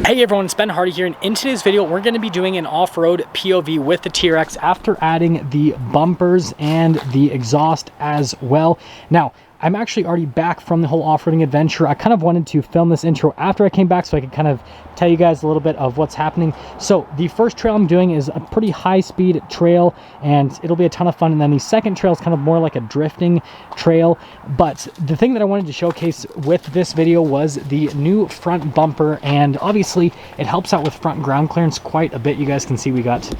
Hey everyone, it's Ben Hardy here, and in today's video we're going to be doing an off-road POV with the TRX after adding the bumpers and the exhaust as well. Now, I'm actually already back from the whole off-roading adventure. I kind of wanted to film this intro after I came back so I could kind of tell you guys a little bit of what's happening. So the first trail I'm doing is a pretty high-speed trail, and it'll be a ton of fun. And then the second trail is kind of more like a drifting trail. But the thing that I wanted to showcase with this video was the new front bumper, and obviously it helps out with front ground clearance quite a bit. You guys can see we got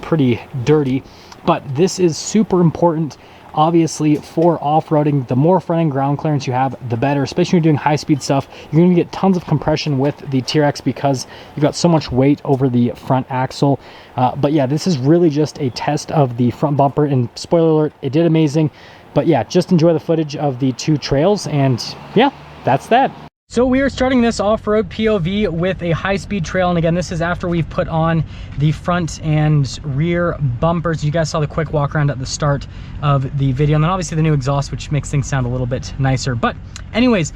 pretty dirty, but this is super important. Obviously, for off-roading, the more front-end ground clearance you have, the better, especially when you're doing high-speed stuff. You're going to get tons of compression with the TRX because you've got so much weight over the front axle. But yeah, this is really just a test of the front bumper, and spoiler alert, it did amazing. But yeah, just enjoy the footage of the two trails, and yeah, that's that. So we are starting this off-road POV with a high-speed trail, and again, this is after we've put on the front and rear bumpers. You guys saw the quick walk around at the start of the video, and then obviously the new exhaust, which makes things sound a little bit nicer. But anyways,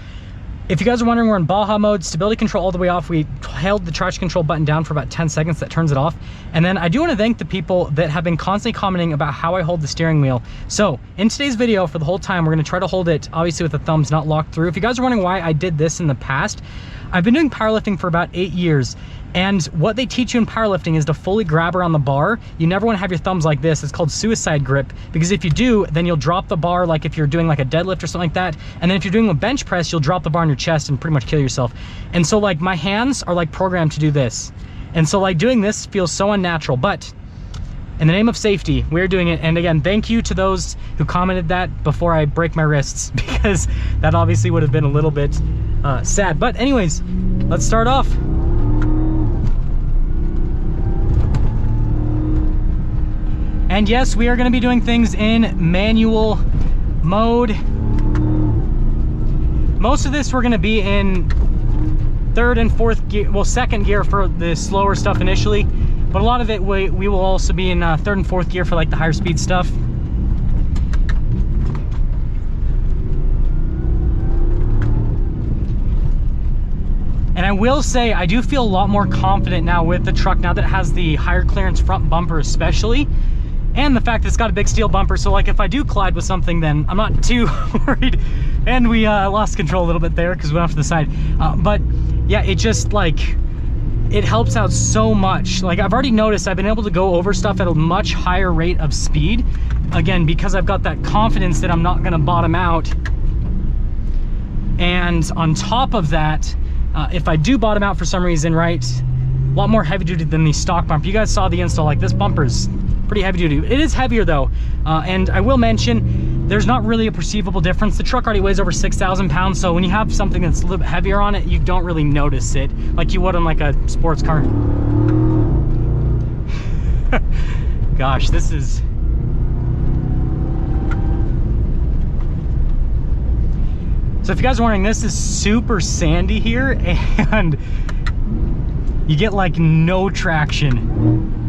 if you guys are wondering, we're in Baja mode, stability control all the way off. We held the traction control button down for about 10 seconds, that turns it off. And then I do want to thank the people that have been constantly commenting about how I hold the steering wheel. So in today's video, for the whole time, we're going to try to hold it obviously with the thumbs not locked through. If you guys are wondering why I did this in the past, I've been doing powerlifting for about 8 years. And what they teach you in powerlifting is to fully grab around the bar. You never want to have your thumbs like this. It's called suicide grip, because if you do, then you'll drop the bar, like if you're doing like a deadlift or something like that. And then if you're doing a bench press, you'll drop the bar on your chest and pretty much kill yourself. And so like my hands are like programmed to do this. And so like doing this feels so unnatural, but in the name of safety, we're doing it. And again, thank you to those who commented that before I break my wrists, because that obviously would have been a little bit sad. But anyways, let's start off. And yes, we are going to be doing things in manual mode. Most of this we're going to be in third and fourth gear, well, second gear for the slower stuff initially, but a lot of it we will also be in third and fourth gear for like the higher speed stuff. And I will say, I do feel a lot more confident now with the truck, now that it has the higher clearance front bumper especially. And the fact that it's got a big steel bumper, so like if I do collide with something, then I'm not too worried. And we lost control a little bit there because we went off to the side. But yeah, it just like, it helps out so much. Like I've already noticed I've been able to go over stuff at a much higher rate of speed. Again, because I've got that confidence that I'm not gonna bottom out. And on top of that, if I do bottom out for some reason, right, a lot more heavy duty than the stock bumper. You guys saw the install, like this bumper's pretty heavy duty. It is heavier though, and I will mention there's not really a perceivable difference. The truck already weighs over 6,000 pounds, so when you have something that's a little bit heavier on it, you don't really notice it like you would on like a sports car. Gosh, this is... So if you guys are wondering, this is super sandy here, and you get like no traction.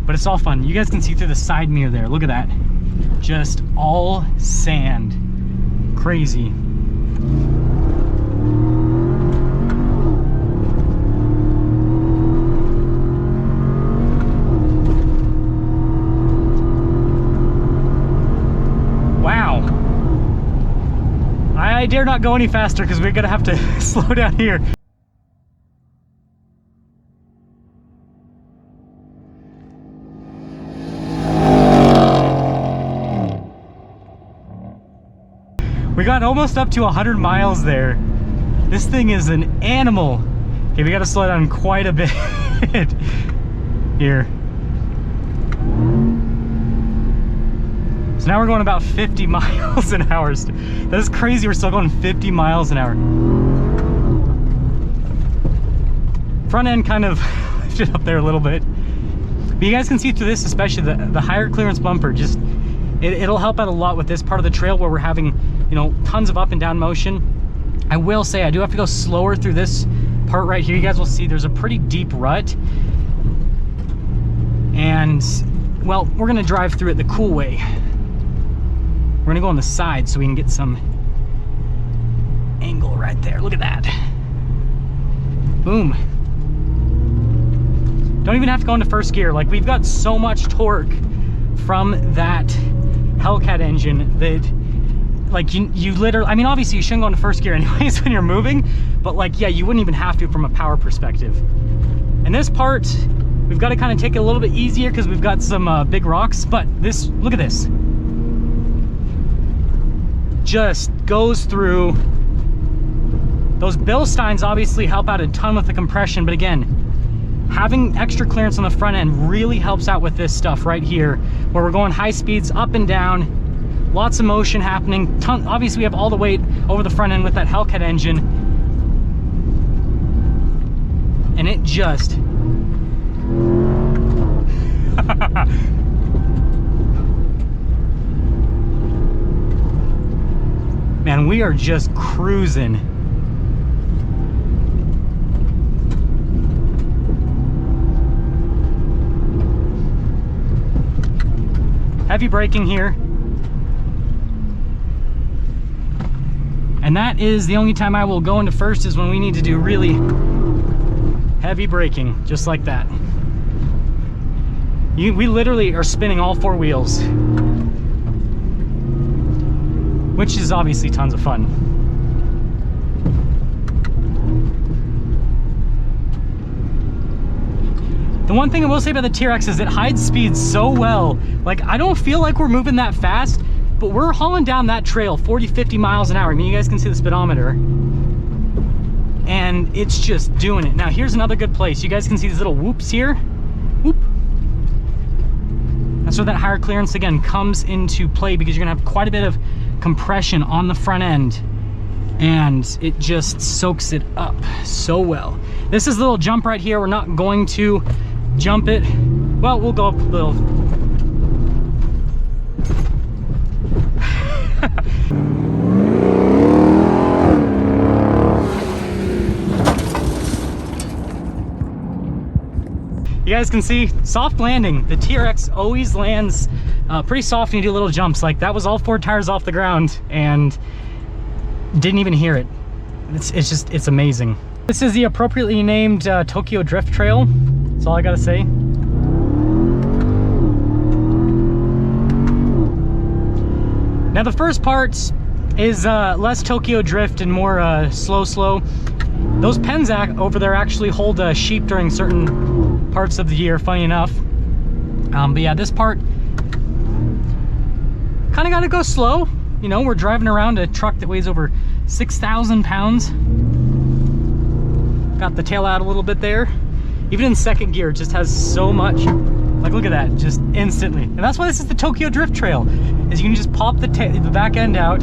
But it's all fun. You guys can see through the side mirror there. Look at that. Just all sand. Crazy. Wow. I dare not go any faster because we're gonna have to slow down here. We got almost up to 100 miles there. This thing is an animal. Okay, we gotta slow down quite a bit here. So now we're going about 50 miles an hour. That is crazy, we're still going 50 miles an hour. Front end kind of lifted up there a little bit. But you guys can see through this, especially the higher clearance bumper, just it'll help out a lot with this part of the trail where we're having, you know, tons of up and down motion. I will say I do have to go slower through this part right here. You guys will see there's a pretty deep rut, and well, we're gonna drive through it the cool way. We're gonna go on the side so we can get some angle right there. Look at that. Boom. Don't even have to go into first gear. Like, we've got so much torque from that Hellcat engine that, like, you literally, I mean, obviously you shouldn't go into first gear anyways when you're moving, but like, yeah, you wouldn't even have to from a power perspective. And this part, we've got to kind of take it a little bit easier because we've got some big rocks, but this, look at this. Just goes through. Those Bilsteins obviously help out a ton with the compression, but again, having extra clearance on the front end really helps out with this stuff right here, where we're going high speeds up and down, lots of motion happening. Obviously we have all the weight over the front end with that Hellcat engine, and it just man, we are just cruising. Heavy braking here. And that is the only time I will go into first, is when we need to do really heavy braking, just like that. We literally are spinning all four wheels, which is obviously tons of fun. The one thing I will say about the TRX is it hides speed so well. Like, I don't feel like we're moving that fast, but we're hauling down that trail 40, 50 miles an hour. I mean, you guys can see the speedometer, and it's just doing it. Now, here's another good place. You guys can see these little whoops here. Whoop. That's where that higher clearance, again, comes into play, because you're gonna have quite a bit of compression on the front end, and it just soaks it up so well. This is a little jump right here. We're not going to jump it. Well, we'll go up a little. You guys can see, soft landing. The TRX always lands pretty soft when you do little jumps. Like, that was all 4 tires off the ground and didn't even hear it. It's amazing. This is the appropriately named Tokyo Drift Trail. That's all I gotta say. Now, the first part is less Tokyo Drift and more slow. Those pens over there actually hold sheep during certain parts of the year, funny enough. But yeah, this part kind of got to go slow. You know, we're driving around a truck that weighs over 6,000 pounds. Got the tail out a little bit there. Even in second gear, it just has so much. Like, look at that, just instantly. And that's why this is the Tokyo Drift Trail, is you can just pop the back end out.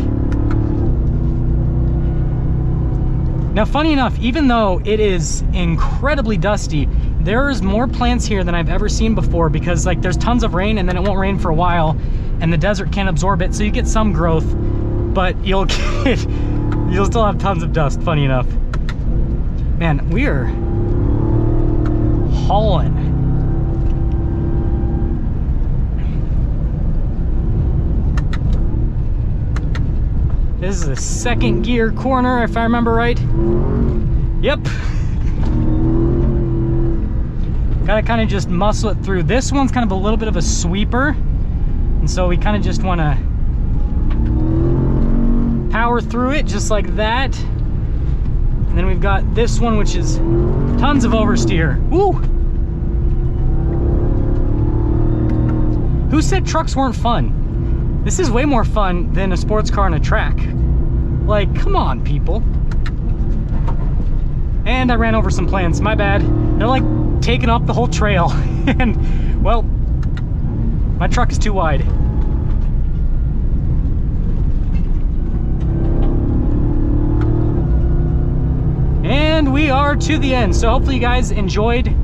Now, funny enough, even though it is incredibly dusty, there's more plants here than I've ever seen before, because like, there's tons of rain and then it won't rain for a while and the desert can't absorb it, so you get some growth, but you'll still have tons of dust, funny enough. Man, we're hauling. This is a second gear corner, if I remember right. Yep. Gotta kind of just muscle it through. This one's kind of a little bit of a sweeper, and so we kind of just want to power through it just like that. And then we've got this one, which is tons of oversteer. Woo! Who said trucks weren't fun? This is way more fun than a sports car on a track. Like, come on, people. And I ran over some plants, my bad. They're like taking up the whole trail. And, well, my truck is too wide. And we are to the end. So hopefully you guys enjoyed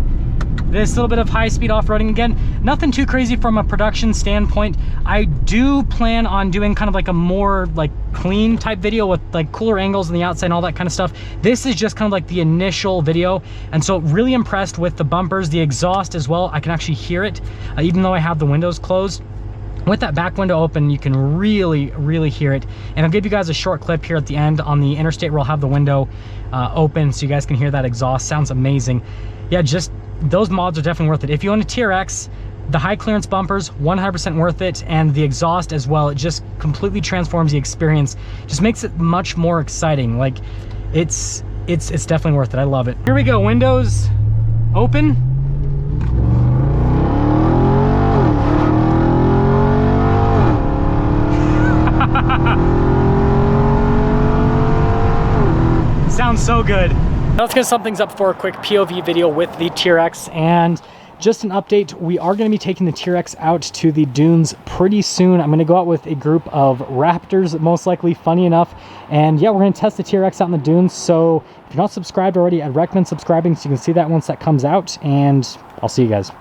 this little bit of high-speed off-roading. Again, nothing too crazy from a production standpoint. I do plan on doing kind of like a more like clean type video with like cooler angles on the outside and all that kind of stuff. This is just kind of like the initial video, and so really impressed with the bumpers, the exhaust as well. I can actually hear it even though I have the windows closed. With that back window open, you can really hear it. And I'll give you guys a short clip here at the end on the interstate where I'll have the window open so you guys can hear that exhaust. Sounds amazing. Yeah, just those mods are definitely worth it. If you own a TRX, the high clearance bumpers, 100% worth it, and the exhaust as well. It just completely transforms the experience. Just makes it much more exciting. Like, it's definitely worth it. I love it. Here we go, windows open. Sounds so good. Now let's get some things up for a quick POV video with the TRX. And just an update, we are going to be taking the TRX out to the dunes pretty soon. I'm going to go out with a group of raptors, most likely, funny enough. And yeah, we're going to test the TRX out in the dunes. So if you're not subscribed already, I'd recommend subscribing so you can see that once that comes out. And I'll see you guys.